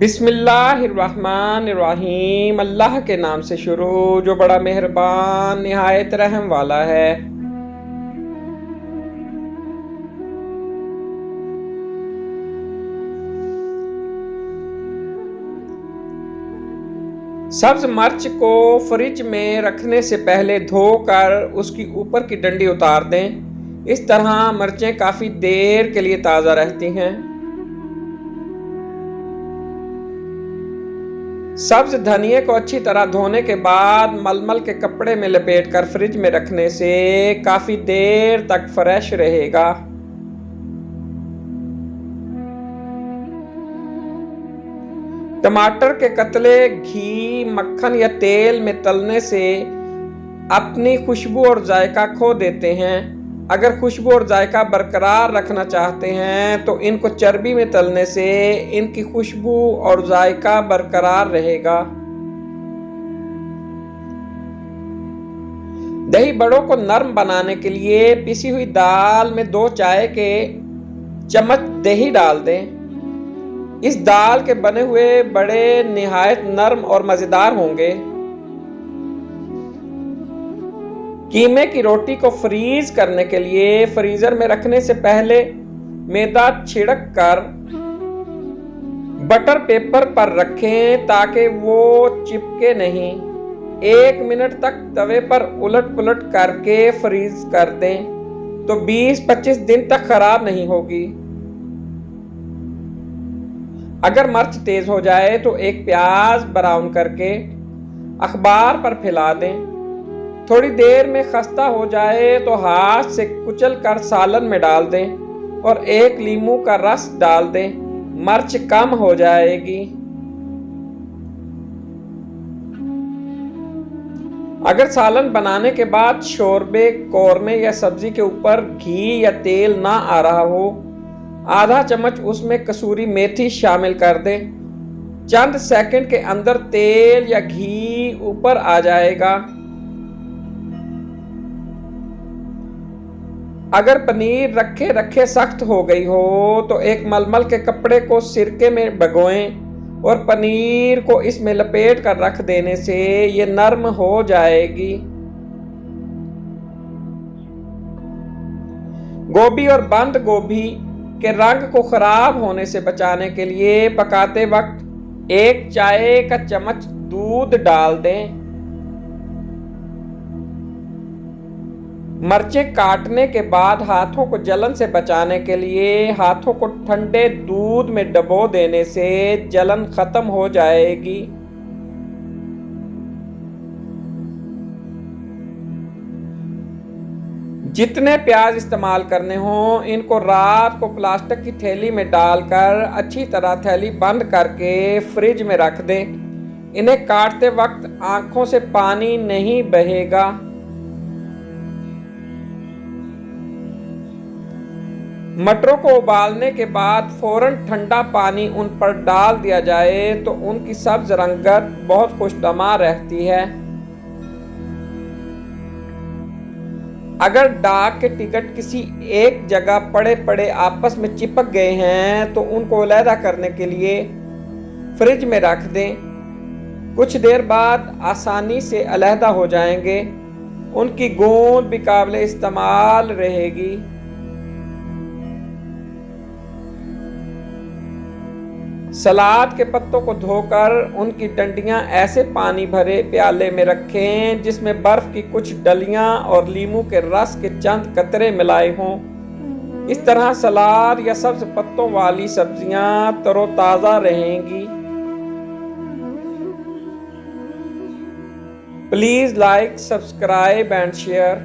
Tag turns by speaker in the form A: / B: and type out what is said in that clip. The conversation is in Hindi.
A: बिस्मिल्लाहिर्रहमानिर्रहीम। अल्लाह के नाम से शुरू जो बड़ा मेहरबान निहायत रहम वाला है। सब्ज मिर्च को फ्रिज में रखने से पहले धोकर उसकी ऊपर की डंडी उतार दें। इस तरह मिर्चें काफ़ी देर के लिए ताज़ा रहती हैं। सब्ज धनिए को अच्छी तरह धोने के बाद मलमल के कपड़े में लपेटकर फ्रिज में रखने से काफ़ी देर तक फ्रेश रहेगा। टमाटर के कतले घी, मक्खन या तेल में तलने से अपनी खुशबू और जायका खो देते हैं। अगर खुशबू और जायका बरकरार रखना चाहते हैं तो इनको चर्बी में तलने से इनकी खुशबू और जायका बरकरार रहेगा। दही बड़ों को नरम बनाने के लिए पिसी हुई दाल में 2 चाय के चम्मच दही डाल दें। इस दाल के बने हुए बड़े निहायत नरम और मजेदार होंगे। कीमे की रोटी को फ्रीज करने के लिए फ्रीजर में रखने से पहले मैदा छिड़क कर बटर पेपर पर रखें ताकि वो चिपके नहीं। 1 मिनट तक तवे पर उलट पुलट करके फ्रीज कर दें तो 20-25 दिन तक खराब नहीं होगी। अगर मिर्च तेज हो जाए तो एक प्याज ब्राउन करके अखबार पर फैला दें। थोड़ी देर में खस्ता हो जाए तो हाथ से कुचल कर सालन में डाल दें और 1 लीमू का रस डाल दें। मिर्च कम हो जाएगी। अगर सालन बनाने के बाद शोरबे, कौरमे या सब्जी के ऊपर घी या तेल ना आ रहा हो, आधा चम्मच उसमें कसूरी मेथी शामिल कर दें। चंद सेकंड के अंदर तेल या घी ऊपर आ जाएगा। अगर पनीर रखे रखे सख्त हो गई हो तो एक मलमल के कपड़े को सिरके में भिगोएं और पनीर को इसमें लपेट कर रख देने से ये नरम हो जाएगी। गोभी और बंद गोभी के रंग को खराब होने से बचाने के लिए पकाते वक्त 1 चाय का चम्मच दूध डाल दें। मिर्चें काटने के बाद हाथों को जलन से बचाने के लिए हाथों को ठंडे दूध में डुबो देने से जलन खत्म हो जाएगी। जितने प्याज इस्तेमाल करने हों इनको रात को प्लास्टिक की थैली में डालकर अच्छी तरह थैली बंद करके फ्रिज में रख दें। इन्हें काटते वक्त आंखों से पानी नहीं बहेगा। मटरों को उबालने के बाद फौरन ठंडा पानी उन पर डाल दिया जाए तो उनकी सब्ज रंगत बहुत खुशनुमा रहती है। अगर डाक के टिकट किसी एक जगह पड़े पड़े आपस में चिपक गए हैं तो उनको अलहदा करने के लिए फ्रिज में रख दें। कुछ देर बाद आसानी से अलहदा हो जाएंगे। उनकी गूंद भी काबिल इस्तेमाल रहेगी। सलाद के पत्तों को धोकर उनकी डंडियां ऐसे पानी भरे प्याले में रखें जिसमें बर्फ की कुछ डलियां और लीमू के रस के चंद कतरे मिलाए हों। इस तरह सलाद या सब्ज पत्तों वाली सब्जियां तरोताजा रहेंगी। Please like, subscribe and share.